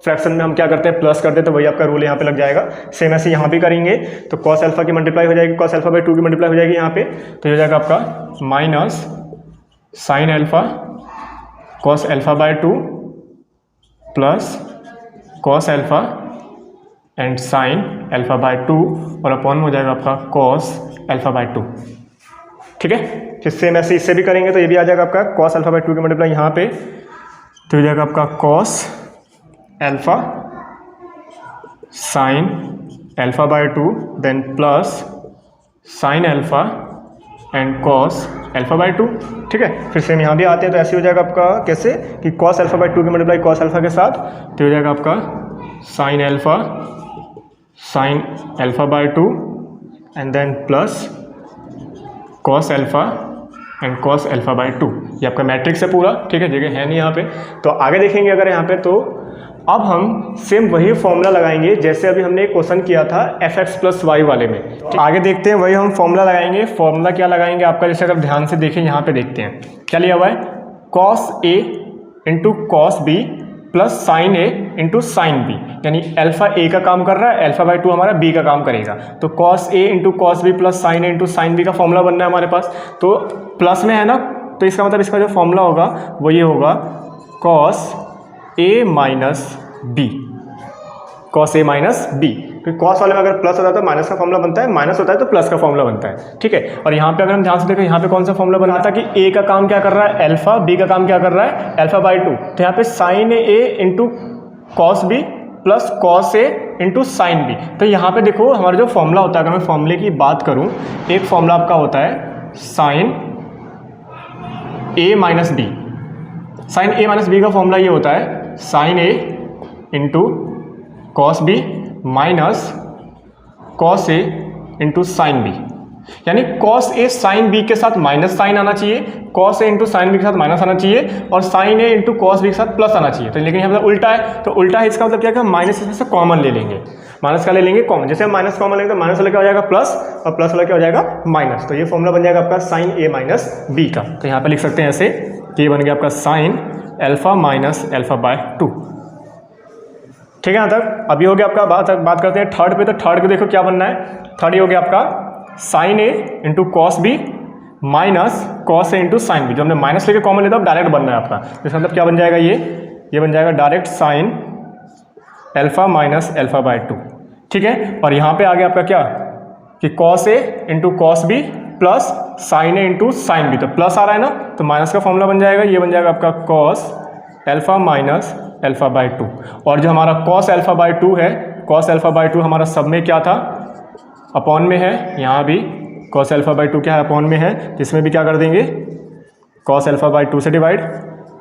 फ्रैक्शन में हम क्या करते हैं, प्लस करते हैं, तो वही आपका रूल यहाँ पे लग जाएगा। सेम ऐसे यहाँ भी करेंगे तो cos α की मल्टीप्लाई हो जाएगी, cos α/2 की मल्टीप्लाई हो जाएगी यहाँ पे, तो ये हो जाएगा आपका minus sin α cos α/2 plus cos α and sin α/2 और अपॉन में हो जाएगा आपका cos α/2। ठीक है, फिर सेम ऐसे इससे भी करेंगे तो ये भी आ जाएगा आपका cos α/2 की मल्टीप्लाई यहाँ पे, तो हो जाएगा आपका cos α sin α/2 then plus sin α and cos α/2। ठीक है, फिर सेम यहाँ भी आते हैं तो ऐसे हो जाएगा आपका कैसे कि cos α/2 की मल्टीप्लाई cos α के साथ, तो हो जाएगा आपका sin α sin α/2 and then plus cos α and cos α/2। ये आपका मैट्रिक्स है पूरा। ठीक है, जगह है नहीं यहाँ पे, तो आगे देखेंगे अगर यहाँ पे, तो अब हम सेम वही फॉर्मूला लगाएंगे जैसे अभी हमने एक क्वेश्चन किया था fx प्लस वाई वाले में। तो आगे देखते हैं, वही हम फॉर्मूला लगाएंगे। फॉर्मूला क्या लगाएंगे आपका, जैसे अगर ध्यान से देखें यहाँ पे देखते हैं क्या लिया हुआ है, cos a into cos b plus sign a into sine b, यानी अल्फा a का काम कर रहा है, α/2 हमारा b का काम करेगा। तो cos a into cos b plus sign a into sine b का फॉर्मूला बनना है हमारे पास, तो प्लस में है ना, तो इसका मतलब इसका जो फॉर्मूला होगा वो ये होगा cos a minus b, cos a minus b। फिर cos वाले में अगर प्लस होता है तो माइनस का फॉर्मूला बनता है, माइनस होता है तो प्लस का फॉर्मूला बनता है। ठीक है, और यहाँ पे अगर हम ध्यान से देखें, यहाँ पे कौन सा फॉर्मूला बना था कि a का काम क्या कर रहा है अल्फा, b का काम क्या कर रहा है α/2, तो यहाँ पे sine a into cos b plus cos a into sine b। तो यहाँ पे देखो हमारा जो फॉर्मूला होता है, अगर मैं फॉर्मूले की बात करूँ, एक फॉर्मूला आपका होता है sine a minus b। Sine a minus b का फॉर्मूला ये होता है sine a into cos b minus cos a into sine b, यानी cos a साइन b के साथ माइनस साइन आना चाहिए, cos a into sine b के साथ माइनस आना चाहिए, और sine a into cos b के साथ प्लस आना चाहिए। तो लेकिन यहाँ पर उल्टा है, तो उल्टा है इसका मतलब क्या है, माइनस इसमें से कॉमन ले लेंगे, माइनस का ले लेंगे कॉमन। जैसे हम माइनस कॉमन लेंगे तो माइनस वाला क्या हो जाएगा प्लस, और प्लस वाला क्या हो जाएगा माइनस। तो ये फॉर्मूला बन जाएगा आपका साइन a माइनस b का। तो यहाँ पर लिख सकते हैं ऐसे कि ये बन गया आपका साइन अल्फा माइनस α/2। ठीक है, यहाँ तक अभी हो गया आपका। बात करते हैं थर्ड पे, तो थर्ड को देखो क्या बनना है। थर्ड ये हो गया आपका sine a into cos b minus cos a into sine b। जो हमने माइनस लेके कॉमन लेता है डायरेक्ट बनना है आपका, इसका मतलब क्या बन जाएगा, ये बन जाएगा डायरेक्ट साइन अल्फा माइनस α/2। ठीक है, और यहाँ पे आ गया आपका क्या कि cos a into cos b plus sign a into sine b, तो प्लस आ रहा है ना, तो माइनस का फॉर्मूला बन जाएगा, ये बन जाएगा आपका कॉस अल्फा माइनस α/2। और जो हमारा cos α/2 है, cos α/2 हमारा सब में क्या था, अपॉन में है, यहाँ भी cos अल्फ़ा बाई 2 क्या है अपॉन में है, जिसमें भी क्या कर देंगे cos अल्फ़ा बाई 2 से डिवाइड,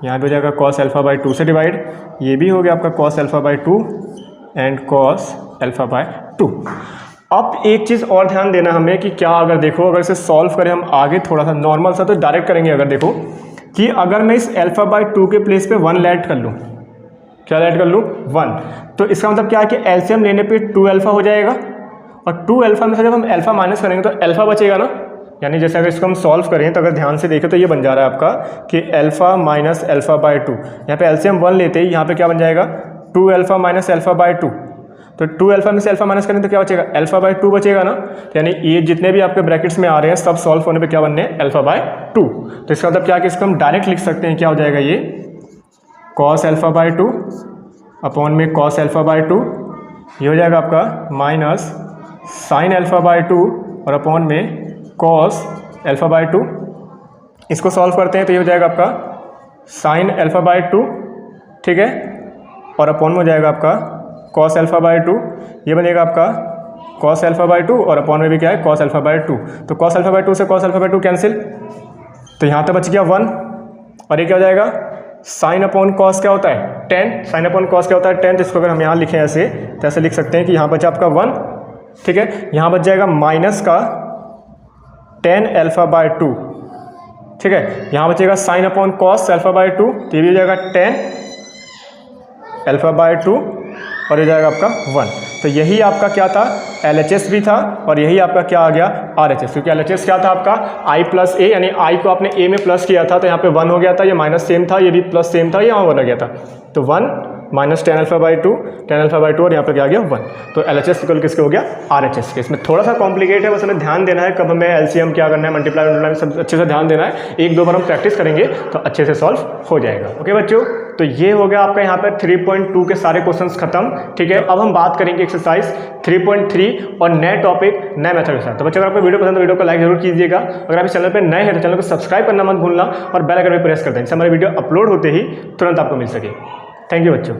यहाँ भी हो जाएगा cos अल्फ़ा बाई 2 से डिवाइड, ये भी हो गया आपका cos alpha by 2 and cos alpha by 2। अब एक चीज़ और ध्यान देना हमें कि क्या अगर देखो अगर इसे सॉल्व करें हम आगे थोड़ा सा नॉर्मल सा तो डायरेक्ट करेंगे। अगर देखो कि अगर मैं इस अल्फ़ा बाई 2 के प्लेस पे 1 ऐड कर लूँ, क्या ऐड कर लूँ 1, तो इसका मतलब क्या है कि एलसीएम लेने पे 2 अल्फ़ा हो जाएगा और 2 अल्फ़ा में से जब हम अल्फ़ा माइनस करेंगे तो अल्फ़ा बचेगा ना। यानी जैसे अगर इसको हम सॉल्व करें तो अगर ध्यान से देखें तो ये बन जा रहा है आपका कि अल्फ़ा माइनस अल्फ़ा बाई 2, यहाँ पे एलसीएम 1 लेते ही यहाँ पे क्या बन जाएगा 2 अल्फ़ा माइनस अल्फ़ा बाई 2, तो 2 अल्फ़ा में से अल्फ़ा माइनस करें तो क्या बचेगा अल्फ़ा बाई 2 बचेगा ना। यानी ये जितने भी आपके ब्रैकेट्स में आ रहे हैं सब सॉल्व होने पे क्या बनने हैं अल्फ़ा बाई 2। तो इसका मतलब क्या कि इसको हम डायरेक्ट लिख सकते हैं, क्या हो जाएगा ये cos अल्फ़ा बाई 2 अपॉन में cos अल्फ़ा बाई 2, ये हो जाएगा आपका माइनस साइन अल्फ़ा बाई 2 और अपॉन में cos अल्फ़ा बाई 2। इसको सॉल्व करते हैं तो ये हो जाएगा आपका साइन अल्फ़ा बाई 2, ठीक है, और अपॉन में हो जाएगा आपका cos अल्फ़ा बाई 2, ये बनेगा आपका cos अल्फ़ा बाई 2 और अपॉन में भी क्या है cos अल्फ़ा बाई 2। तो cos अल्फ़ा बाई 2 से cos अल्फ़ा बाई 2 कैंसिल, तो यहाँ तक बच गया 1 और ये क्या हो जाएगा साइन अपॉन कॉस क्या होता है 10, साइन अपॉन कॉस क्या होता है 10। तो इसको अगर हम यहाँ लिखें ऐसे तो ऐसे लिख सकते हैं कि यहाँ बचा आपका 1, ठीक है, यहाँ बच जाएगा माइनस का 10 अल्फ़ा बाई 2, ठीक है, यहाँ बचेगा sine upon cos alpha by 2, तो ये भी हो जाएगा 10 अल्फ़ा बाई 2 और ये जाएगा आपका 1। तो यही आपका क्या था LHS भी था और यही आपका क्या आ गया RHS, क्योंकि LHS क्या था आपका I प्लस A, यानी I को आपने A में प्लस किया था तो यहाँ पे 1 हो गया था, ये माइनस सेम था, ये भी प्लस सेम था, यहाँ 1 हो गया था, तो 1 minus 10 alpha by 2, 10 alpha by 2 और यहाँ पे क्या आ गया 1। तो LHS इक्वल किसके हो गया RHS के। इसमें थोड़ा सा कॉम्प्लिकेट है, बस हमें ध्यान देना है कब हमें LCM क्या करना है, मल्टीप्लाई सब अच्छे से ध्यान देना है, 1-2 बार हम प्रैक्टिस करेंगे तो अच्छे से सॉल्व हो जाएगा। ओके बच्चों, तो ये हो गया आपका यहाँ पर 3.2 के सारे क्वेश्चंस खत्म, ठीक है। अब हम बात करेंगे एक्सरसाइज 3.3 और नए टॉपिक नए मेथड के साथ। तो बच्चों अगर आपको वीडियो पसंद है वीडियो को लाइक जरूर कीजिएगा, अगर आप इस चैनल पर नए हैं तो चैनल को सब्सक्राइब करना मत भूलना और बेल आइकन भी प्रेस कर दें, जिससे हमारे वीडियो अपलोड होते ही तुरंत आपको मिल सके। थैंक यू बच्चों।